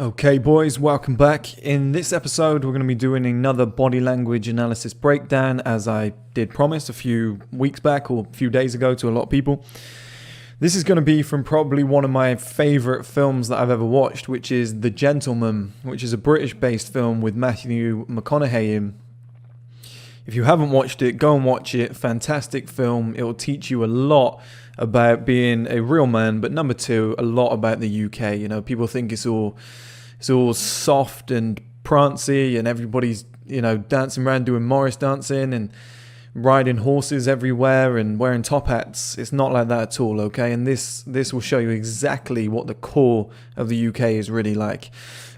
Okay boys, welcome back. In this episode we're going to be doing another body language analysis breakdown, as I did promise a few weeks back or a few days ago to a lot of people. This is going to be from probably one of my favourite films that I've ever watched, which is The Gentleman, which is a British based film with Matthew McConaughey in. If you haven't watched it, go and watch it. Fantastic film. It will teach you a lot about being a real man, but number two, a lot about the UK. You know, people think it's all soft and prancy and everybody's, dancing around doing Morris dancing and riding horses everywhere and wearing top hats. It's not like that at all, okay? And this will show you exactly what the core of the UK is really like.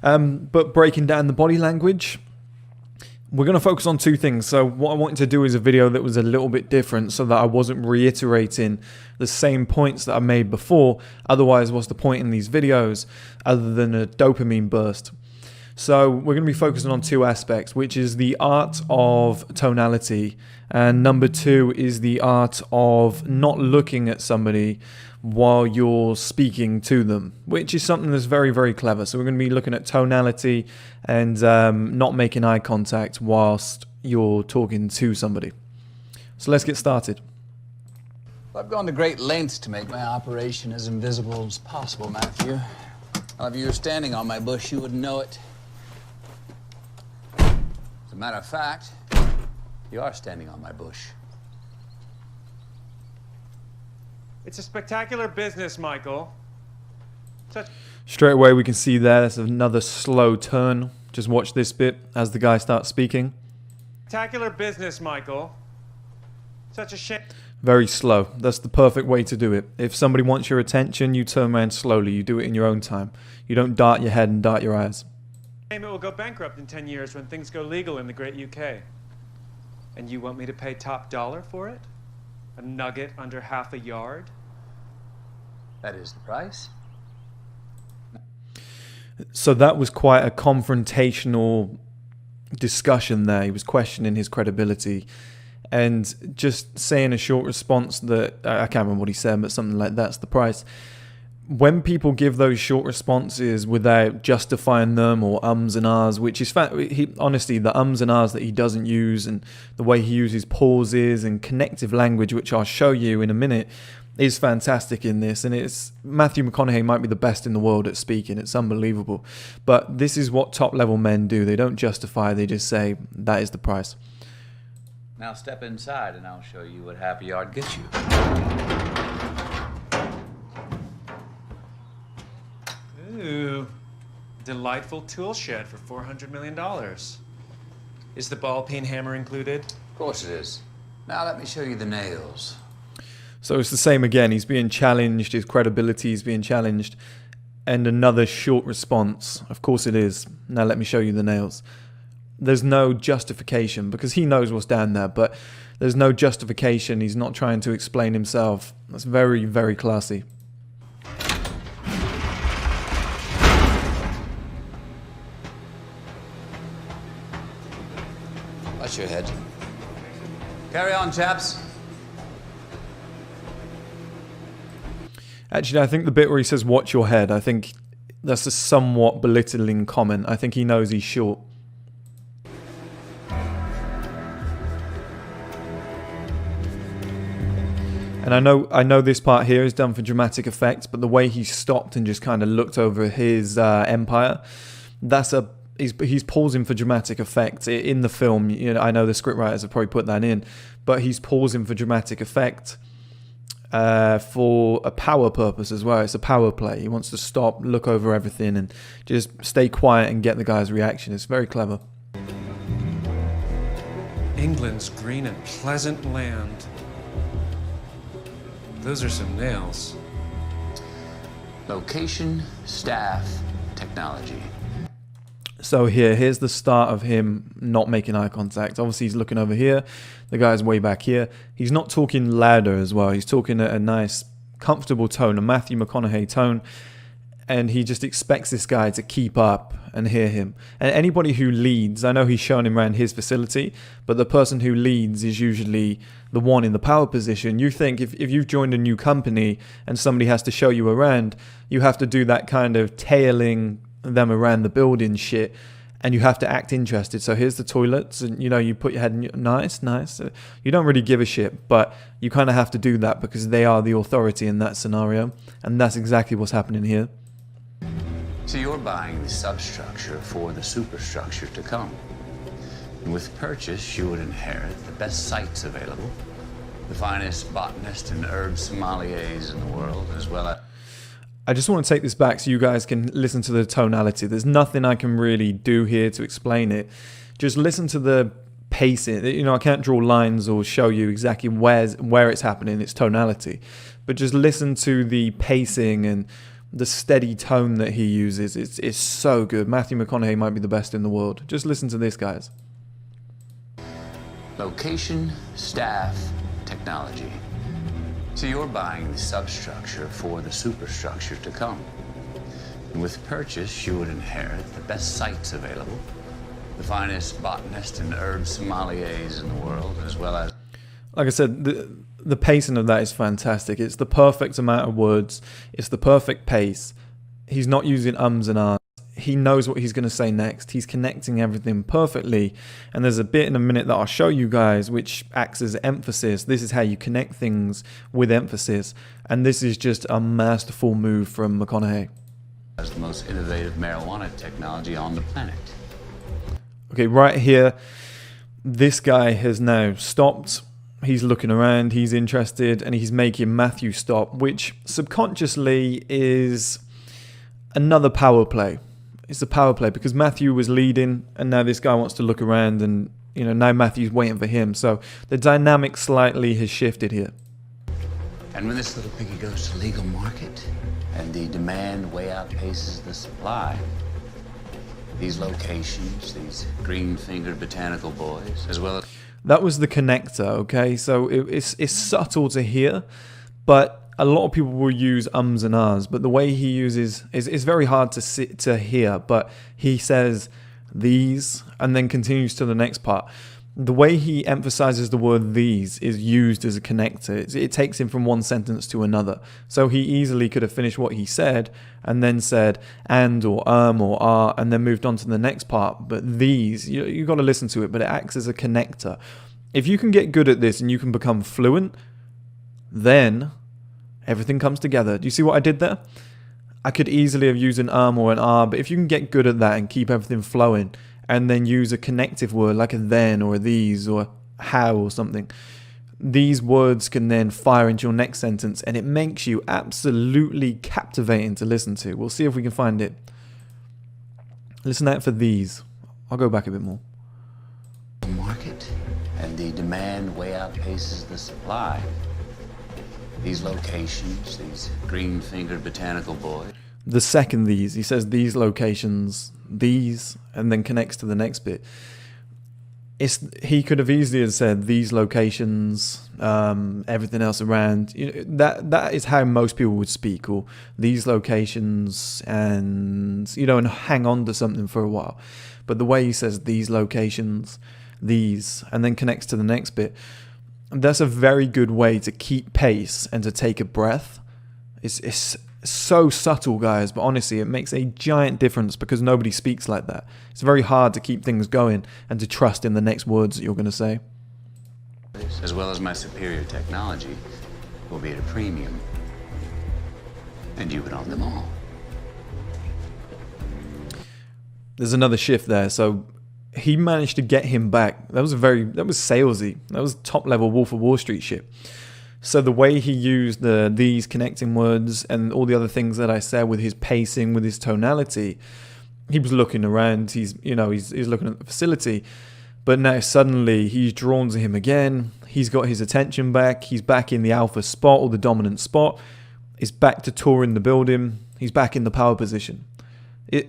But breaking down the body language, we're going to focus on two things. So what I wanted to do is a video that was a little bit different so that I wasn't reiterating the same points that I made before. Otherwise, what's the point in these videos other than a dopamine burst? So we're going to be focusing on two aspects, which is the art of tonality, and number two is the art of not looking at somebody while you're speaking to them, which is something that's very, very clever. So we're going to be looking at tonality and not making eye contact whilst you're talking to somebody. So let's get started. Well, I've gone to great lengths to make my operation as invisible as possible, Matthew. Well, if you were standing on my bush, you wouldn't know it. As a matter of fact, you are standing on my bush. It's a spectacular business, Michael. Straight away we can see that's another slow turn. Just watch this bit as the guy starts speaking. Spectacular business, Michael. Such a shame. Very slow. That's the perfect way to do it. If somebody wants your attention, you turn around slowly. You do it in your own time. You don't dart your head and dart your eyes. It will go bankrupt in 10 years when things go legal in the great UK. And you want me to pay top dollar for it? A nugget under half a yard? That is the price. So that was quite a confrontational discussion there. He was questioning his credibility and just saying a short response that, I can't remember what he said, but something like that's the price. When people give those short responses without justifying them or ums and ahs, which is honestly, the ums and ahs that he doesn't use and the way he uses pauses and connective language, which I'll show you in a minute, is fantastic in this. And it's Matthew McConaughey might be the best in the world at speaking. It's unbelievable. But this is what top level men do. They don't justify, they just say that is the price. Now step inside and I'll show you what half a yard gets you. Ooh, delightful tool shed for $400 million. Is the ball peen hammer included? Of course it is. Now let me show you the nails. So it's the same again. He's being challenged. His credibility is being challenged. And another short response. Of course it is. Now let me show you the nails. There's no justification because he knows what's down there, but there's no justification. He's not trying to explain himself. That's very, very classy. Watch your head. Carry on, chaps. Actually, I think the bit where he says, watch your head, I think that's a somewhat belittling comment. I think he knows he's short. And I know this part here is done for dramatic effect, but the way he stopped and just kind of looked over his empire, he's pausing for dramatic effect in the film. I know the scriptwriters have probably put that in, but he's pausing for dramatic effect for a power purpose as well. It's a power play. He wants to stop, look over everything, and just stay quiet and get the guy's reaction. It's very clever. England's green and pleasant land. Those are some nails. Location, staff, technology. So here's the start of him not making eye contact. Obviously, he's looking over here. The guy's way back here. He's not talking louder as well. He's talking at a nice, comfortable tone, a Matthew McConaughey tone. And he just expects this guy to keep up and hear him. And anybody who leads, I know he's showing him around his facility, but the person who leads is usually the one in the power position. You think if you've joined a new company and somebody has to show you around, you have to do that kind of tailing them around the building shit, and you have to act interested. So here's the toilets, and you put your head in, nice. You don't really give a shit, but you kind of have to do that because they are the authority in that scenario, and that's exactly what's happening here. So you're buying the substructure for the superstructure to come. And with purchase, you would inherit the best sites available, the finest botanists and herb sommeliers in the world, as well as... I just want to take this back so you guys can listen to the tonality. There's nothing I can really do here to explain it. Just listen to the pacing. I can't draw lines or show you exactly where it's happening, its tonality. But just listen to the pacing and the steady tone that he uses. It's so good. Matthew McConaughey might be the best in the world. Just listen to this, guys. Location, staff, technology. So you're buying the substructure for the superstructure to come. And with purchase, you would inherit the best sites available, the finest botanists and herb sommeliers in the world, as well as... Like I said, the pacing of that is fantastic. It's the perfect amount of words. It's the perfect pace. He's not using ums and ahs. He knows what he's going to say next. He's connecting everything perfectly. And there's a bit in a minute that I'll show you guys which acts as emphasis. This is how you connect things with emphasis. And this is just a masterful move from McConaughey. As the most innovative marijuana technology on the planet. Okay, right here, this guy has now stopped. He's looking around, he's interested, and he's making Matthew stop, which subconsciously is another power play. It's a power play because Matthew was leading, and now this guy wants to look around, and now Matthew's waiting for him. So the dynamic slightly has shifted here. And when this little piggy goes to legal market, and the demand way outpaces the supply, these locations, these green-fingered botanical boys, as well as... That was the connector, okay? So it's subtle to hear, but a lot of people will use ums and ahs, but the way he uses is very hard to hear, but he says these and then continues to the next part. The way he emphasizes the word these is used as a connector. It takes him from one sentence to another. So he easily could have finished what he said and then said and or are and then moved on to the next part. But these, you've got to listen to it, but it acts as a connector. If you can get good at this and you can become fluent, then everything comes together. Do you see what I did there? I could easily have used an or an are, but if you can get good at that and keep everything flowing, and then use a connective word like a then or a these or how or something, these words can then fire into your next sentence, and it makes you absolutely captivating to listen to. We'll see if we can find it. Listen out for these. I'll go back a bit more. Market, and the demand way outpaces the supply. These locations, these green-fingered botanical boys. The second these, he says these locations, these, and then connects to the next bit. He could have easily have said these locations, everything else around. That is how most people would speak, or these locations, and and hang on to something for a while. But the way he says these locations, these, and then connects to the next bit, that's a very good way to keep pace and to take a breath. It's so subtle, guys, but honestly, it makes a giant difference because nobody speaks like that. It's very hard to keep things going and to trust in the next words that you're going to say. As well as my superior technology will be at a premium. And you would own them all. There's another shift there. So he managed to get him back. That was salesy. That was top level Wolf of Wall Street shit. So the way he used these connecting words and all the other things that I said with his pacing, with his tonality, he was looking around. He's looking at the facility, but now suddenly he's drawn to him again. He's got his attention back. He's back in the alpha spot or the dominant spot. He's back to touring the building. He's back in the power position.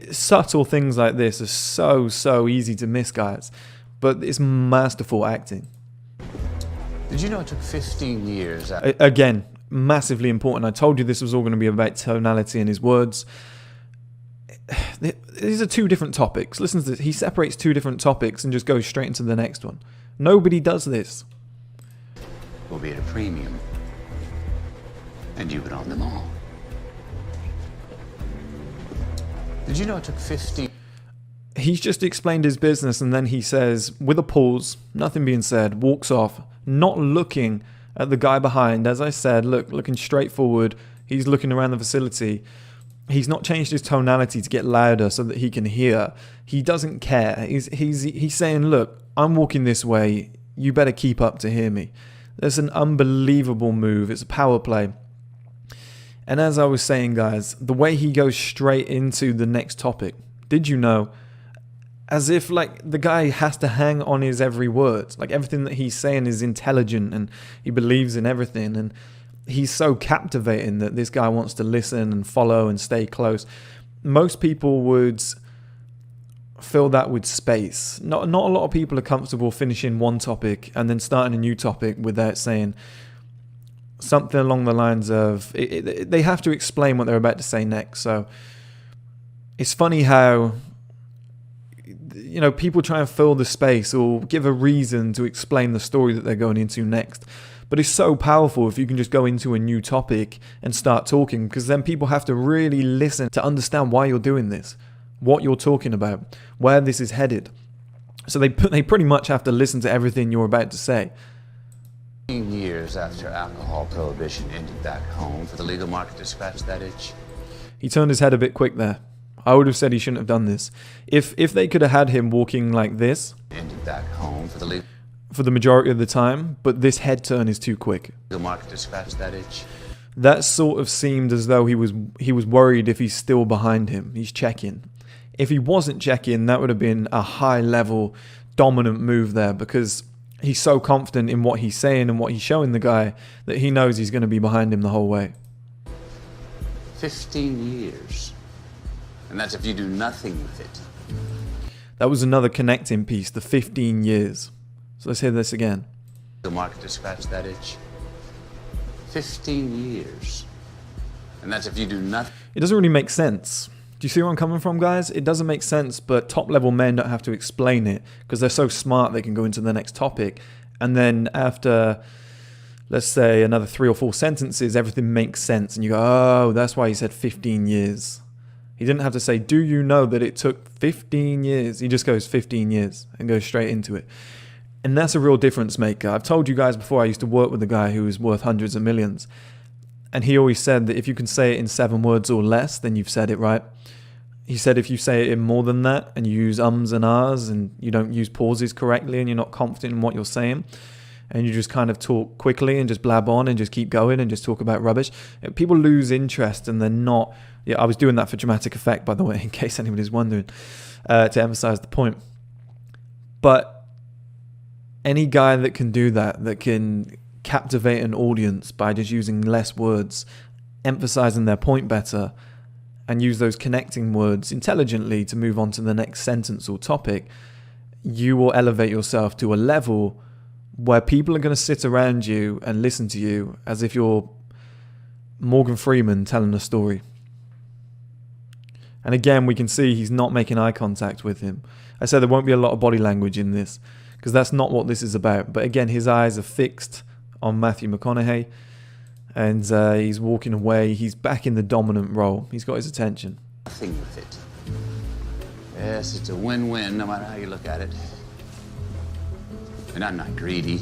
Subtle things like this are so easy to miss, guys, but it's masterful acting. Did you know it took 15 years? Again, massively important. I told you this was all going to be about tonality and his words. These are two different topics. Listen to this. He separates two different topics and just goes straight into the next one. Nobody does this. Will be at a premium. And you would own them all. Did you know it took 15... He's just explained his business, and then he says, with a pause, nothing being said, walks off, not looking at the guy behind. As I said, looking straight forward. He's looking around the facility. He's not changed his tonality to get louder so that he can hear. He doesn't care. He's saying, look, I'm walking this way. You better keep up to hear me. That's an unbelievable move. It's a power play. And as I was saying, guys, the way he goes straight into the next topic. Did you know? As if like the guy has to hang on his every word. Like everything that he's saying is intelligent and he believes in everything. And he's so captivating that this guy wants to listen and follow and stay close. Most people would fill that with space. Not a lot of people are comfortable finishing one topic and then starting a new topic without saying something along the lines of... they have to explain what they're about to say next. So it's funny how... people try and fill the space or give a reason to explain the story that they're going into next. But it's so powerful if you can just go into a new topic and start talking, because then people have to really listen to understand why you're doing this, what you're talking about, where this is headed. So they pretty much have to listen to everything you're about to say. 15 years after alcohol prohibition ended back home for the legal market to scratch that itch. He turned his head a bit quick there. I would have said he shouldn't have done this. If they could have had him walking like this Ended back home for the majority of the time, but this head turn is too quick. legal market to scratch that itch. That sort of seemed as though he was worried if he's still behind him. He's checking. If he wasn't checking, that would have been a high-level dominant move there, because he's so confident in what he's saying and what he's showing the guy that he knows he's going to be behind him the whole way. 15 years. And that's if you do nothing with it. That was another connecting piece, the 15 years. So let's hear this again. The market to scratch that itch. 15 years. And that's if you do nothing. It doesn't really make sense. Do you see where I'm coming from, guys? It doesn't make sense, but top-level men don't have to explain it because they're so smart they can go into the next topic. And then after, let's say, another 3 or 4 sentences, everything makes sense. And you go, oh, that's why he said 15 years. He didn't have to say, do you know that it took 15 years? He just goes 15 years and goes straight into it. And that's a real difference maker. I've told you guys before, I used to work with a guy who was worth hundreds of millions. And he always said that if you can say it in 7 words or less, then you've said it right. He said if you say it in more than that and you use ums and ahs and you don't use pauses correctly and you're not confident in what you're saying and you just kind of talk quickly and just blab on and just keep going and just talk about rubbish, people lose interest and they're not... Yeah, I was doing that for dramatic effect, by the way, in case anybody's wondering, to emphasize the point. But any guy that can do that, that can captivate an audience by just using less words, emphasizing their point better, and use those connecting words intelligently to move on to the next sentence or topic, you will elevate yourself to a level where people are going to sit around you and listen to you as if you're Morgan Freeman telling a story. And again, we can see he's not making eye contact with him. I said there won't be a lot of body language in this because that's not what this is about. But again, his eyes are fixed on Matthew McConaughey. And he's walking away. He's back in the dominant role. He's got his attention. Nothing with it. Yes, it's a win-win no matter how you look at it. And I'm not greedy.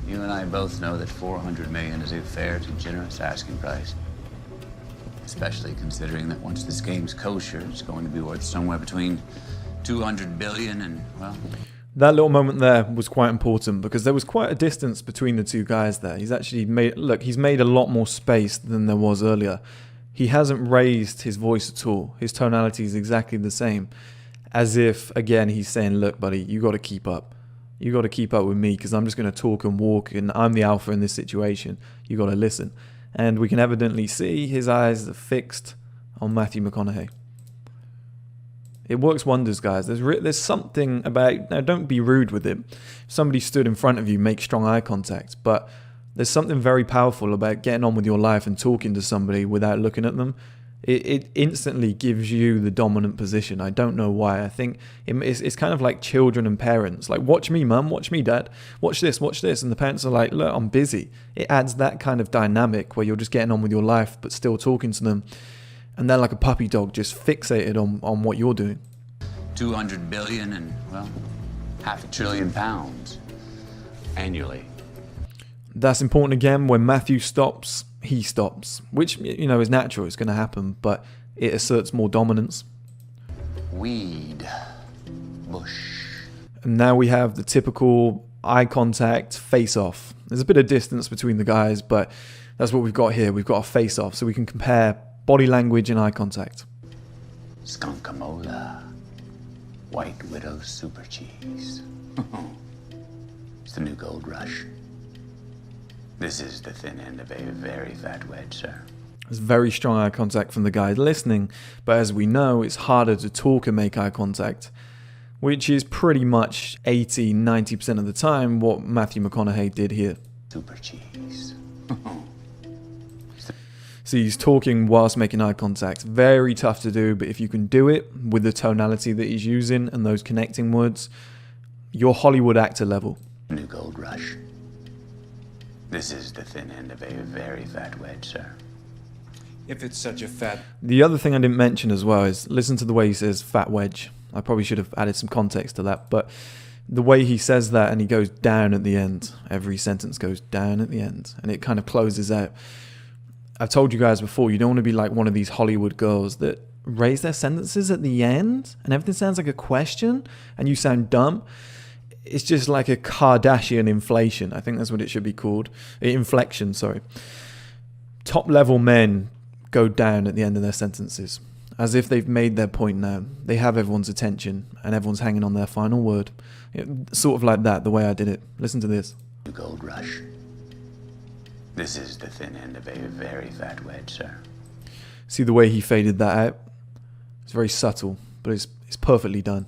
You and I both know that $400 million is a fair to generous asking price. Especially considering that once this game's kosher, it's going to be worth somewhere between $200 billion and, well... That little moment there was quite important because there was quite a distance between the two guys there. He's actually made... Look, he's made a lot more space than there was earlier. He hasn't raised his voice at all. His tonality is exactly the same. As if, again, he's saying, look, buddy, you got to keep up. You got to keep up with me because I'm just going to talk and walk and I'm the alpha in this situation. You got to listen. And we can evidently see his eyes are fixed on Matthew McConaughey. It works wonders, guys. There's something about... Now, don't be rude with him. If somebody stood in front of you, make strong eye contact. But there's something very powerful about getting on with your life and talking to somebody without looking at them. It instantly gives you the dominant position. I don't know why. I think it's kind of like children and parents. Like, watch me, mum. Watch me, dad. Watch this, watch this. And the parents are like, look, I'm busy. It adds that kind of dynamic where you're just getting on with your life but still talking to them. And they're like a puppy dog, just fixated on what you're doing. 200 billion and, well, £500 billion annually. That's important again. When Matthew stops, he stops, which, you know, is natural. It's going to happen, but it asserts more dominance. Weed. Bush. And now we have the typical eye contact face-off. There's a bit of distance between the guys, but that's what we've got here. We've got a face-off, so we can compare body language and eye contact. Skunkamola. White Widow super cheese. It's the new gold rush. This is the thin end of a very fat wedge, sir. There's very strong eye contact from the guy listening, but as we know, it's harder to talk and make eye contact, which is pretty much 80-90% of the time what Matthew McConaughey did here. Super cheese. So he's talking whilst making eye contact. Very tough to do, but if you can do it with the tonality that he's using and those connecting words, you're Hollywood actor level. New gold rush. This is the thin end of a very fat wedge, sir. If it's such a fat... The other thing I didn't mention as well is listen to the way he says fat wedge. I probably should have added some context to that, but the way he says that and he goes down at the end, every sentence goes down at the end, and it kind of closes out. I've told you guys before, you don't want to be like one of these Hollywood girls that raise their sentences at the end and everything sounds like a question and you sound dumb. It's just like a Kardashian inflation. I think that's what it should be called. Inflection, sorry. Top level men go down at the end of their sentences as if they've made their point now. They have everyone's attention and everyone's hanging on their final word. Sort of like that, the way I did it. Listen to this. New gold rush. This is the thin end of a very fat wedge, sir. See the way he faded that out? It's very subtle, but it's perfectly done.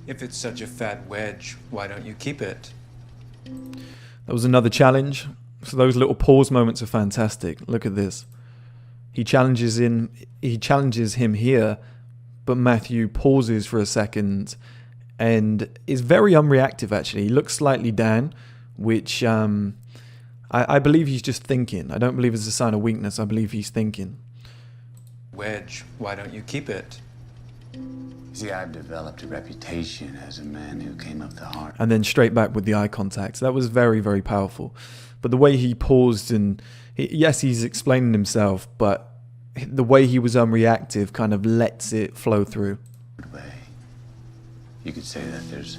If it's such a fat wedge, why don't you keep it? That was another challenge. So those little pause moments are fantastic. Look at this. He challenges him here, but Matthew pauses for a second and is very unreactive actually. He looks slightly down, which I believe he's just thinking. I don't believe it's a sign of weakness. I believe he's thinking. Wedge, why don't you keep it? See, I've developed a reputation as a man who came up the hard. And then straight back with the eye contact. That was very, very powerful. But the way he paused and, yes, he's explaining himself, but the way he was unreactive kind of lets it flow through. Way. You could say that there's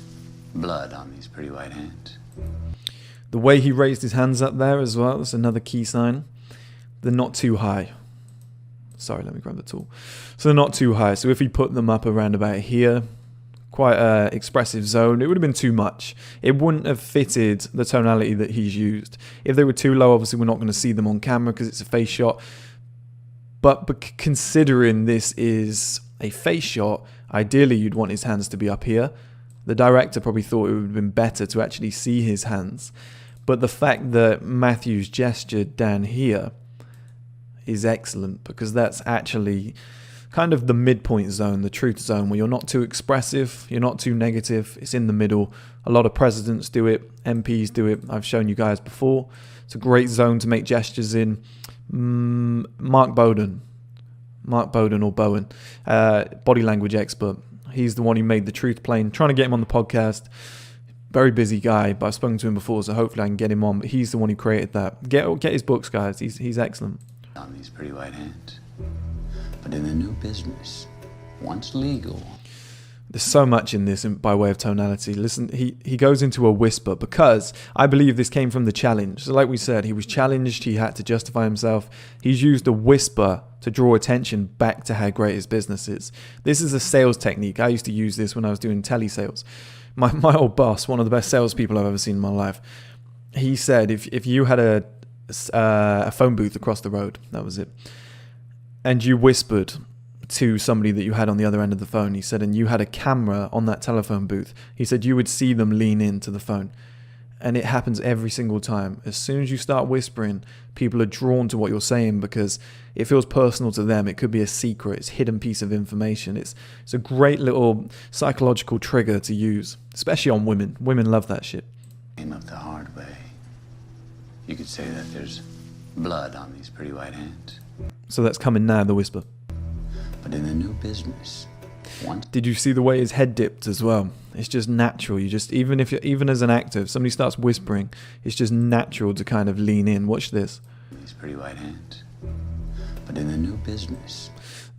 blood on these pretty white hands. The way he raised his hands up there as well, that's another key sign. They're not too high. Sorry, let me grab the tool. So they're not too high. So if he put them up around about here, quite an expressive zone, it would have been too much. It wouldn't have fitted the tonality that he's used. If they were too low, obviously we're not going to see them on camera because it's a face shot. But considering this is a face shot, ideally you'd want his hands to be up here. The director probably thought it would have been better to actually see his hands. But the fact that Matthew's gestured down here is excellent because that's actually kind of the midpoint zone, the truth zone, where you're not too expressive, you're not too negative, it's in the middle. A lot of presidents do it, MPs do it, I've shown you guys before. It's a great zone to make gestures in. Mark Bowden or Bowen, body language expert. He's the one who made the truth plane. Trying to get him on the podcast. Very busy guy, but I've spoken to him before, so hopefully I can get him on. But he's the one who created that. Get his books, guys. He's excellent. On these pretty white hands. But in the new business, once legal. There's so much in this by way of tonality. Listen, he goes into a whisper because I believe this came from the challenge. So like we said, he was challenged. He had to justify himself. He's used a whisper to draw attention back to how great his business is. This is a sales technique. I used to use this when I was doing telesales. My old boss, one of the best salespeople I've ever seen in my life, he said if you had a phone booth across the road, that was it, and you whispered to somebody that you had on the other end of the phone, he said, and you had a camera on that telephone booth, he said you would see them lean into the phone. And it happens every single time. As soon as you start whispering, people are drawn to what you're saying because it feels personal to them. It could be a secret. It's a hidden piece of information. It's a great little psychological trigger to use, especially on women. Women love that shit. Came up the hard way. You could say that there's blood on these pretty white hands. So that's coming now, the whisper. But in the new business, once... Did you see the way his head dipped as well? It's just natural. You just, even as an actor, if somebody starts whispering, it's just natural to kind of lean in. Watch this. These pretty white hands. But in the new business...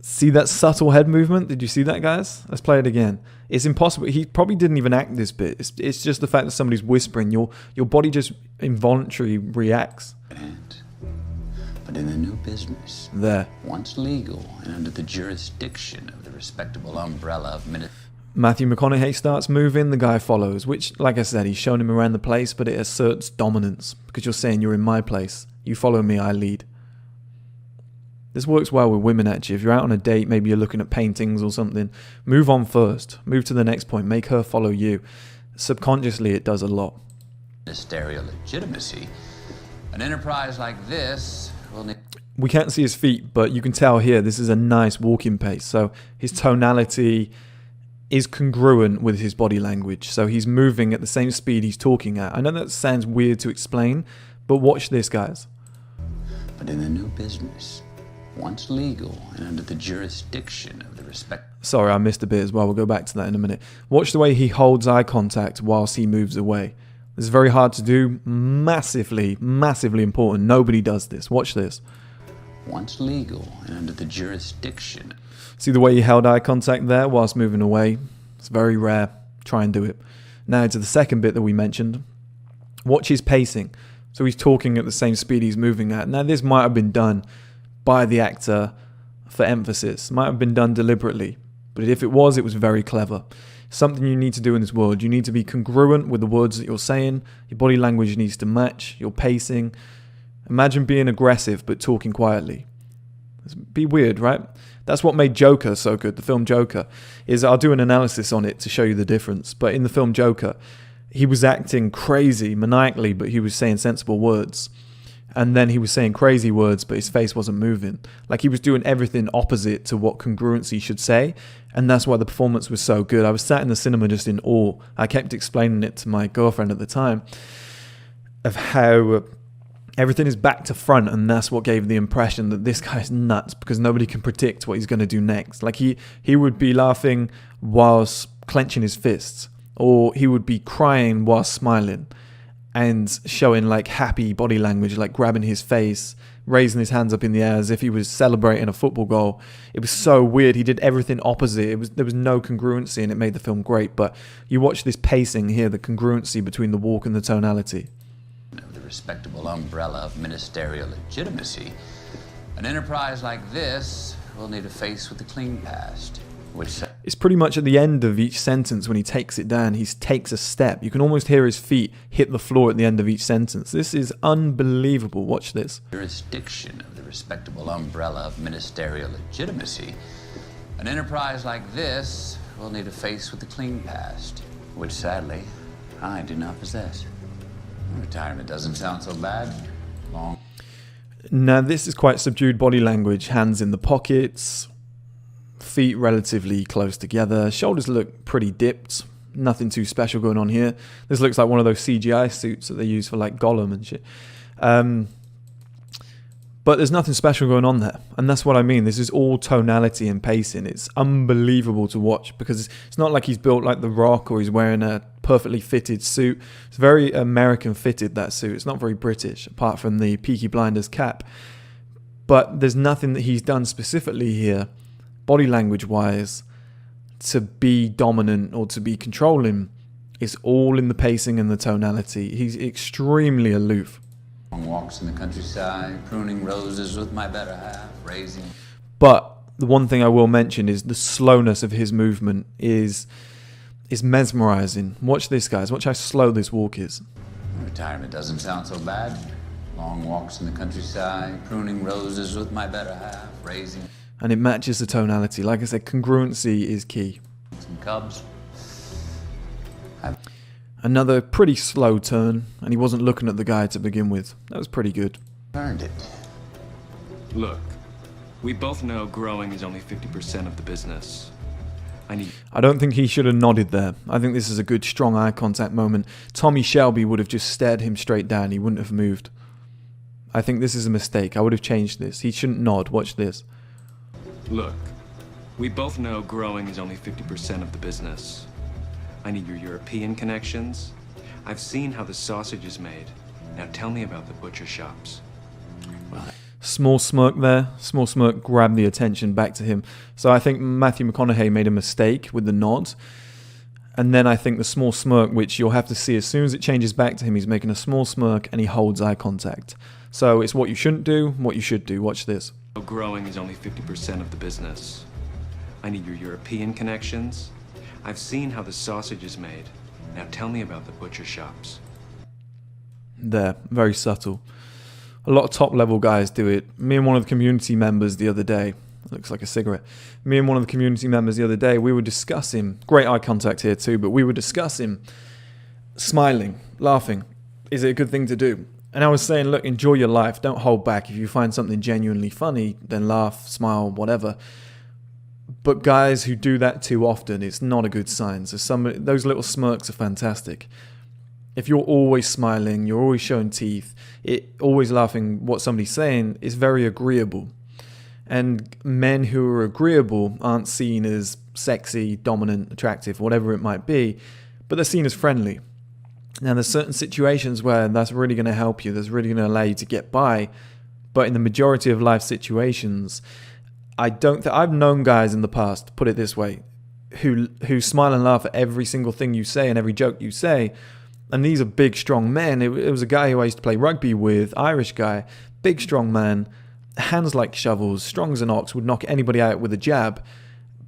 See that subtle head movement? Did you see that, guys? Let's play it again. It's impossible. He probably didn't even act this bit. It's just the fact that somebody's whispering. Your body just involuntarily reacts. But in the new business, there. Once legal and under the jurisdiction of the respectable umbrella of Matthew McConaughey starts moving, the guy follows, which, like I said, he's shown him around the place, but it asserts dominance, because you're saying you're in my place. You follow me, I lead. This works well with women, actually. If you're out on a date, maybe you're looking at paintings or something, move on first. Move to the next point. Make her follow you. Subconsciously, it does a lot. Ministerial legitimacy. An enterprise like this will need... We can't see his feet, but you can tell here this is a nice walking pace. So his tonality is congruent with his body language. So he's moving at the same speed he's talking at. I know that sounds weird to explain, but watch this, guys. But in the new business, once legal and under the jurisdiction of the respect... Sorry, I missed a bit as well. We'll go back to that in a minute. Watch the way he holds eye contact whilst he moves away. This is very hard to do. Massively, massively important. Nobody does this. Watch this. Once legal and under the jurisdiction... See the way he held eye contact there whilst moving away? It's very rare. Try and do it. Now to the second bit that we mentioned. Watch his pacing. So he's talking at the same speed he's moving at. Now this might have been done by the actor for emphasis. Might have been done deliberately. But if it was very clever. Something you need to do in this world. You need to be congruent with the words that you're saying. Your body language needs to match. Your pacing. Imagine being aggressive but talking quietly. It'd be weird, right? That's what made Joker so good. The film Joker is, I'll do an analysis on it to show you the difference. But in the film Joker, he was acting crazy, maniacally, but he was saying sensible words. And then he was saying crazy words, but his face wasn't moving. Like he was doing everything opposite to what congruency should say. And that's why the performance was so good. I was sat in the cinema just in awe. I kept explaining it to my girlfriend at the time of how everything is back to front, and that's what gave the impression that this guy's nuts because nobody can predict what he's going to do next. Like he would be laughing whilst clenching his fists, or he would be crying whilst smiling and showing like happy body language, like grabbing his face, raising his hands up in the air as if he was celebrating a football goal. It was so weird. He did everything opposite. There was no congruency, and it made the film great. But you watch this pacing here, the congruency between the walk and the tonality. The respectable umbrella of ministerial legitimacy. An enterprise like this will need a face with a clean past, which... It's pretty much at the end of each sentence when he takes it down, he takes a step. You can almost hear his feet hit the floor at the end of each sentence. This is unbelievable. Watch this. Jurisdiction of the respectable umbrella of ministerial legitimacy. An enterprise like this will need a face with a clean past, which sadly, I do not possess. Retirement doesn't sound so bad. Long. Now this is quite subdued body language. Hands in the pockets, feet relatively close together, shoulders look pretty dipped. Nothing too special going on here. This looks like one of those CGI suits that they use for like Gollum and shit. But there's nothing special going on there. And that's what I mean. This is all tonality and pacing. It's unbelievable to watch because it's not like he's built like The Rock or he's wearing a perfectly fitted suit. It's very American fitted, that suit. It's not very British, apart from the Peaky Blinders cap. But there's nothing that he's done specifically here, body language wise, to be dominant or to be controlling. It's all in the pacing and the tonality. He's extremely aloof. Long walks in the countryside, pruning roses with my better half, raising... But the one thing I will mention is the slowness of his movement is mesmerizing. Watch this, guys. Watch how slow this walk is. Retirement doesn't sound so bad. Long walks in the countryside, pruning roses with my better half, raising... And it matches the tonality. Like I said, congruency is key. Some cubs. Another pretty slow turn, and he wasn't looking at the guy to begin with. That was pretty good. Earned it. Look, we both know growing is only 50% of the business. I don't think he should have nodded there. I think this is a good, strong eye contact moment. Tommy Shelby would have just stared him straight down. He wouldn't have moved. I think this is a mistake. I would have changed this. He shouldn't nod. Watch this. Look, We both know growing is only 50% of the business. I need your European connections. I've seen how the sausage is made. Now tell me about the butcher shops. Small smirk there. Small smirk grabbed the attention back to him. So I think Matthew McConaughey made a mistake with the nod. And then I think the small smirk, which you'll have to see as soon as it changes back to him, he's making a small smirk and he holds eye contact. So it's what you shouldn't do, what you should do. Watch this. Growing is only 50% of the business. I need your European connections. I've seen how the sausage is made. Now tell me about the butcher shops. There, very subtle. A lot of top level guys do it. Me and one of the community members the other day, looks like a cigarette. Me and one of the community members the other day, we were discussing, great eye contact here too, but we were discussing smiling, laughing. Is it a good thing to do? And I was saying, look, enjoy your life. Don't hold back. If you find something genuinely funny, then laugh, smile, whatever. But guys who do that too often, it's not a good sign. So those little smirks are fantastic. If you're always smiling, you're always showing teeth, always laughing what somebody's saying, is very agreeable. And men who are agreeable aren't seen as sexy, dominant, attractive, whatever it might be, but they're seen as friendly. Now, there's certain situations where that's really going to help you, that's really going to allow you to get by, but in the majority of life situations, I've known guys in the past, put it this way, who smile and laugh at every single thing you say and every joke you say, and these are big, strong men. It was a guy who I used to play rugby with, Irish guy, big, strong man, hands like shovels, strong as an ox, would knock anybody out with a jab,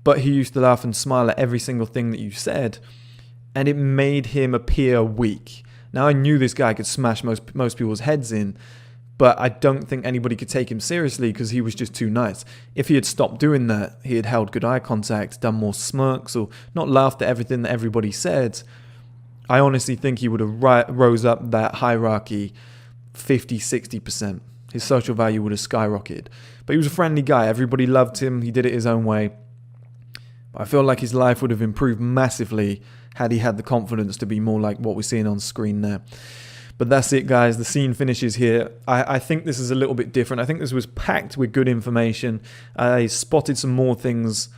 but he used to laugh and smile at every single thing that you said, and it made him appear weak. Now, I knew this guy could smash most people's heads in, but I don't think anybody could take him seriously because he was just too nice. If he had stopped doing that, he had held good eye contact, done more smirks, or not laughed at everything that everybody said, I honestly think he would have rose up that hierarchy 50, 60%. His social value would have skyrocketed. But he was a friendly guy. Everybody loved him. He did it his own way. I feel like his life would have improved massively had he had the confidence to be more like what we're seeing on screen there. But that's it, guys. The scene finishes here. I think this is a little bit different. I think this was packed with good information. I spotted some more things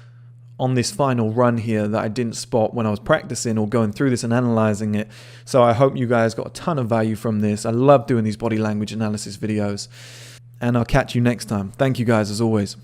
on this final run here that I didn't spot when I was practicing or going through this and analyzing it. So I hope you guys got a ton of value from this. I love doing these body language analysis videos. And I'll catch you next time. Thank you guys as always.